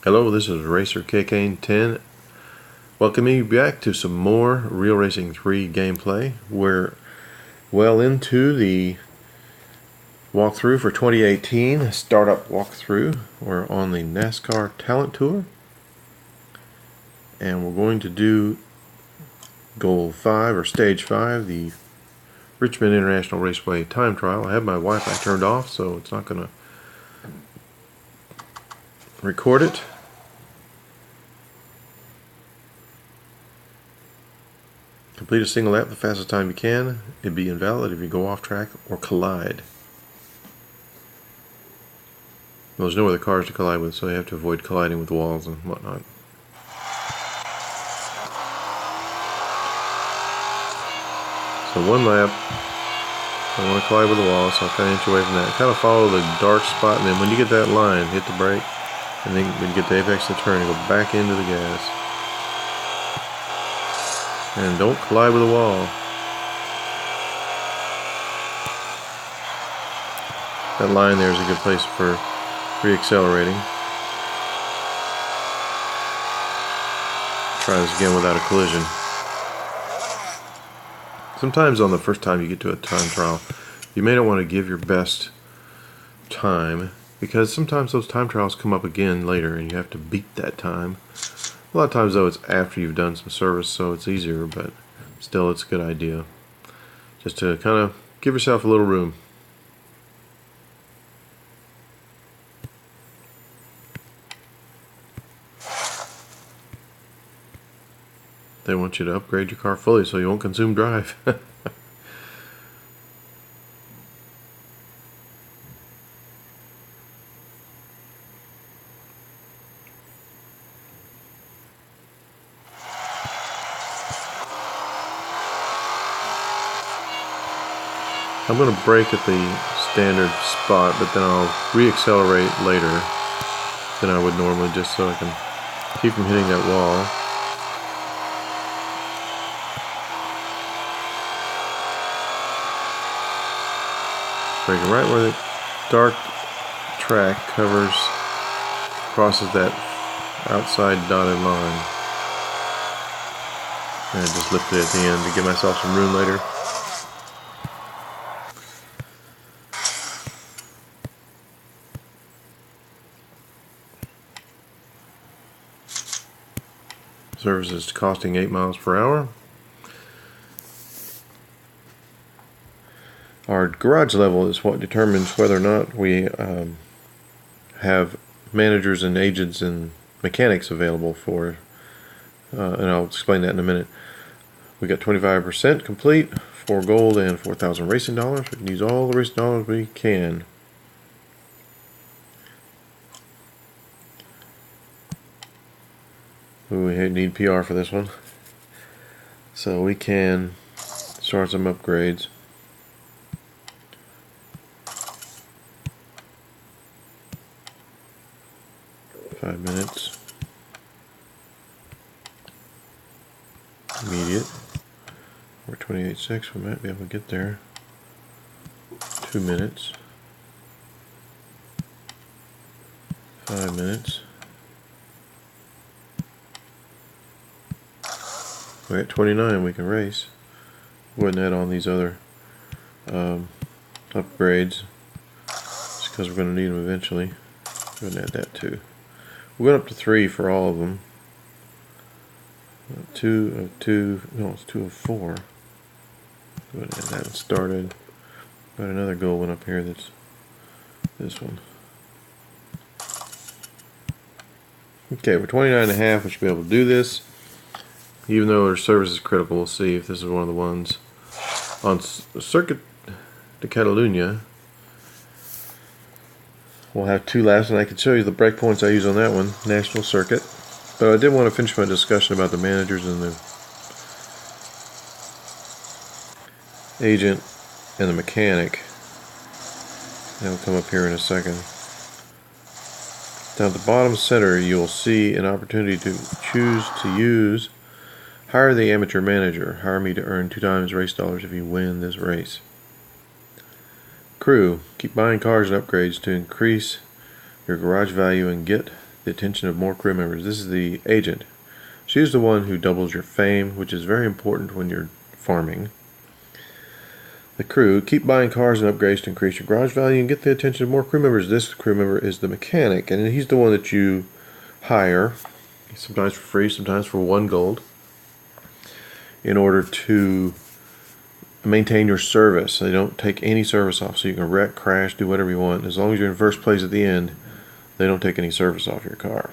Hello, this is Racer KK10. Welcoming you back to some more Real Racing 3 gameplay. We're well into the walkthrough for 2018, startup walkthrough. We're on the NASCAR Talent Tour, and we're going to do Goal 5 or Stage 5, the Richmond International Raceway time trial. I have my Wi-Fi turned off, so it's not going to record it. Complete a single lap the fastest time you can. It'd be invalid if you go off track or collide. There's no other cars to collide with, so you have to avoid colliding with walls and whatnot. So one lap, I don't want to collide with the wall, so I'll kind of inch away from that. Kind of follow the dark spot, and then when you get that line, hit the brake, and then when you get the apex of the turn, you go back into the gas. And don't collide with the wall. That line there is a good place for re-accelerating. Try this again without a collision. Sometimes on the first time you get to a time trial, you may not want to give your best time, because sometimes those time trials come up again later and you have to beat that time. A lot of times though it's after you've done some service, so it's easier, but still it's a good idea just to kind of give yourself a little room. They want you to upgrade your car fully so you won't consume drive. I'm going to brake at the standard spot, but then I'll re-accelerate later than I would normally, just so I can keep from hitting that wall. Braking right where the dark track crosses that outside dotted line. And I just lifted it at the end to give myself some room later. Service is costing 8 miles per hour. Our garage level is what determines whether or not we have managers and agents and mechanics available for, and I'll explain that in a minute. We got 25% complete, 4 gold and 4,000 racing dollars. We can use all the racing dollars we can. Ooh, we need PR for this one. So we can start some upgrades. Five minutes. Immediate. We're 28.6. We might be able to get there. 2 minutes. 5 minutes. We're at 29. We can race. Go ahead and add on these other upgrades, just because we're going to need them eventually. Go ahead and add that too. We went up to 3 for all of them. 2 of 2. No, it's 2 of 4. Go ahead and add that one started. Got another goal one up here. That's this one. Okay, we're 29.5. We should be able to do this. Even though our service is critical, we'll see if this is one of the ones. On Circuit de Catalunya, we'll have 2 laps, and I can show you the breakpoints I use on that one, National Circuit. But I did want to finish my discussion about the managers and the agent and the mechanic. That'll come up here in a second. Down at the bottom center, you'll see an opportunity to choose to use hire the amateur manager. Hire me to earn 2 times race dollars if you win this race. Crew, keep buying cars and upgrades to increase your garage value and get the attention of more crew members. This is the agent. She's the one who doubles your fame, which is very important when you're farming. The crew, keep buying cars and upgrades to increase your garage value and get the attention of more crew members. This crew member is the mechanic, and he's the one that you hire, sometimes for free, sometimes for 1 gold, in order to maintain your service. They don't take any service off, so you can wreck, crash, do whatever you want. As long as you're in first place at the end, they don't take any service off your car.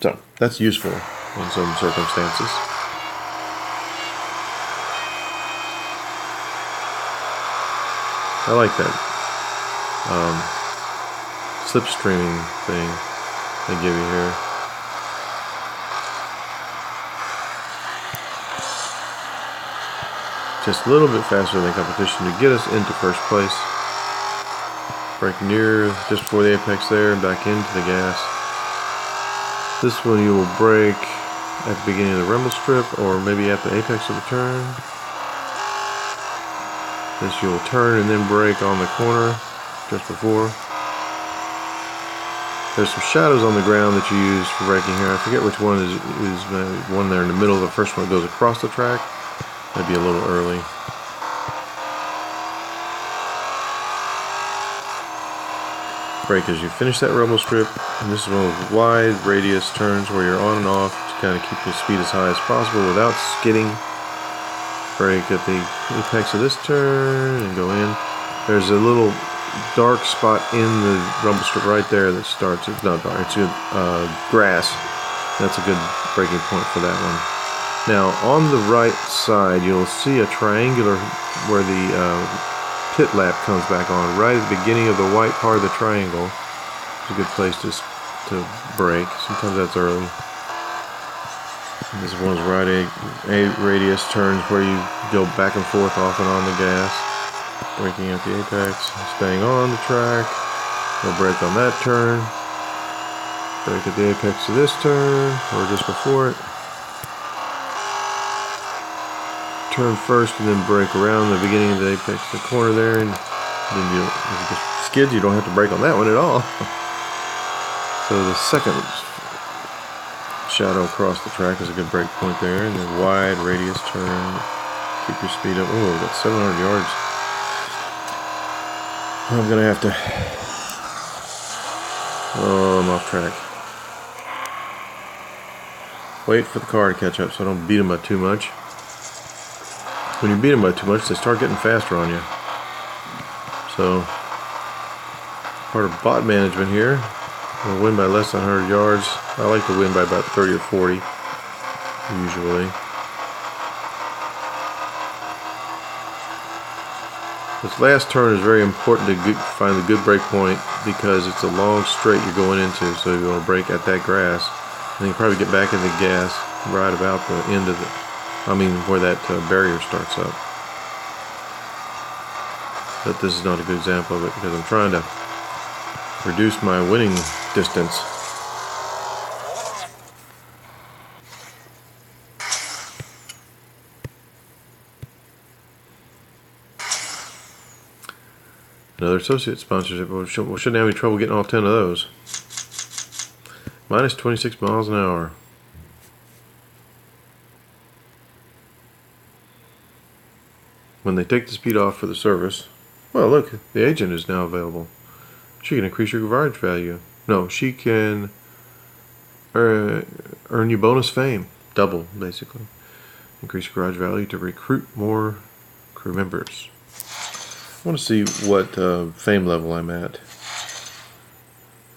So that's useful in some circumstances. I like that slipstreaming thing they give you here. Just a little bit faster than the competition to get us into first place. Brake near just before the apex there and back into the gas. This one you will brake at the beginning of the rumble strip or maybe at the apex of the turn. This you'll turn and then brake on the corner just before. There's some shadows on the ground that you use for braking here. I forget which one is one there in the middle. The first one goes across the track. Might be a little early. Brake as you finish that rumble strip. And this is one of those wide radius turns where you're on and off to kind of keep the speed as high as possible without skidding. Brake at the apex of this turn and go in. There's a little dark spot in the rumble strip right there that starts. It's not dark, it's good grass. That's a good braking point for that one. Now on the right side you'll see a triangular where the pit lap comes back on right at the beginning of the white part of the triangle. It's a good place to brake. Sometimes that's early. This one's right a radius turns where you go back and forth off and on the gas. Braking at the apex, staying on the track. We'll brake on that turn. Brake at the apex of this turn, or just before it. Turn first and then brake around the beginning of the apex, the corner there, and then if you just skid, you don't have to brake on that one at all. So the second shadow across the track is a good brake point there, and then wide radius turn. Keep your speed up. Oh, that's 700 yards. I'm gonna have to. Oh, I'm off track. Wait for the car to catch up so I don't beat them by too much. When you beat them by too much, they start getting faster on you. So, part of bot management here. We'll win by less than 100 yards. I like to win by about 30 or 40, usually. This last turn is very important to find the good brake point because it's a long straight you're going into, so you want to brake at that grass. And you probably get back in the gas right about the end of where that barrier starts up. But this is not a good example of it because I'm trying to reduce my winning distance. Another associate sponsorship. We shouldn't have any trouble getting all 10 of those. Minus 26 miles an hour. When they take the speed off for the service, well, look, the agent is now available. She can increase your garage value. No, she can earn you bonus fame. Double, basically. Increase your garage value to recruit more crew members. I want to see what fame level I'm at.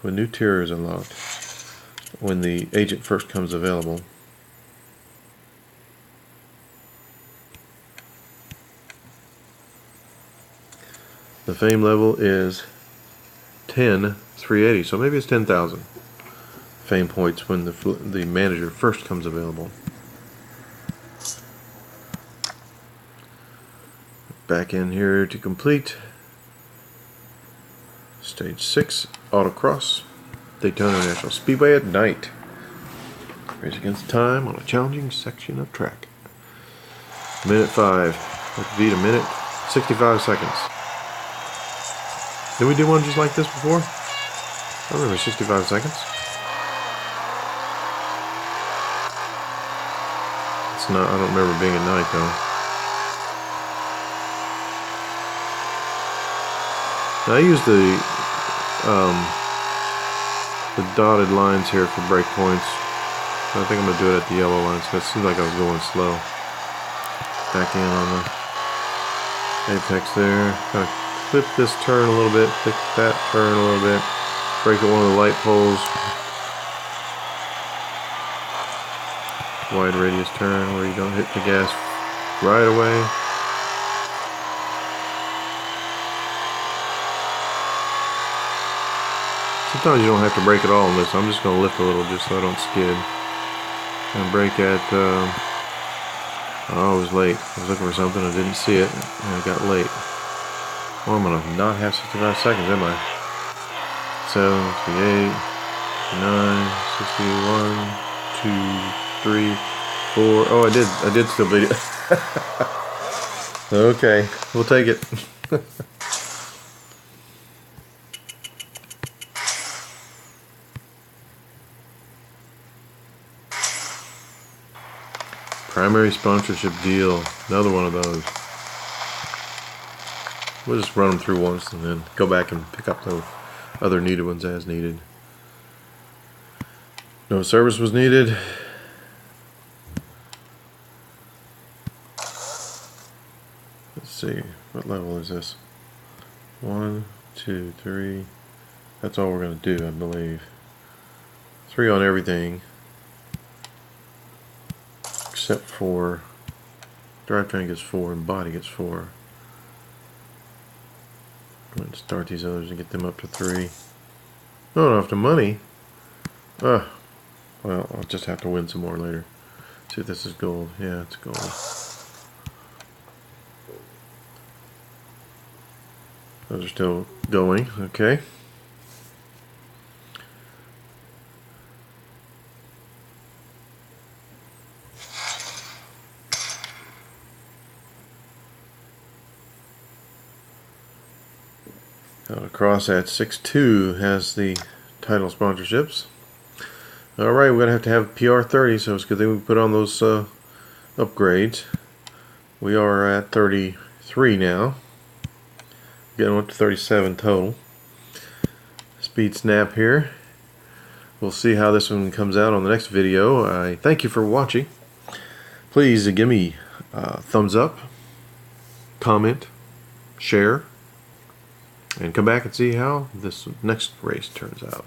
When new tier is unlocked. When the agent first comes available. The fame level is 10,380, so maybe it's 10,000 fame points when the manager first comes available. Back in here to complete. Stage 6, autocross, Daytona National Speedway at night. Race against time on a challenging section of track. Minute 5. Let's beat a minute, 65 seconds. Did we do one just like this before? I remember 65 seconds. It's not. I don't remember being at night though. Now, I use the dotted lines here for breakpoints. I think I'm gonna do it at the yellow lines because it seems like I was going slow. Back in on the apex there. Kind of clip this turn a little bit, pick that turn a little bit, break at one of the light poles. Wide radius turn where you don't hit the gas right away. Sometimes you don't have to brake at all on this. I'm just going to lift a little just so I don't skid. And brake at, oh, I was late. I was looking for something, I didn't see it, and I got late. Well, I'm going to not have 65 seconds, am I? 7, 68, 9, 61, 2, 3, 4. Oh, I did still beat it. Okay, we'll take it. Primary sponsorship deal. Another one of those. We'll just run them through once and then go back and pick up the other needed ones as needed. No service was needed. Let's see, what level is this? 1, 2, 3. That's all we're going to do, I believe. 3 on everything. Except for drivetrain gets 4 and body gets 4. I'm going to start these others and get them up to 3. Not enough to money. Well, I'll just have to win some more later. See if this is gold. Yeah, it's gold. Those are still going. Okay. Across at 6.2 has the title sponsorships. Alright, we're going to have PR30, so it's a good thing we put on those upgrades. We are at 33 now. Getting up to 37 total. Speed snap here. We'll see how this one comes out on the next video. I thank you for watching. Please give me a thumbs up, comment, share, and come back and see how this next race turns out.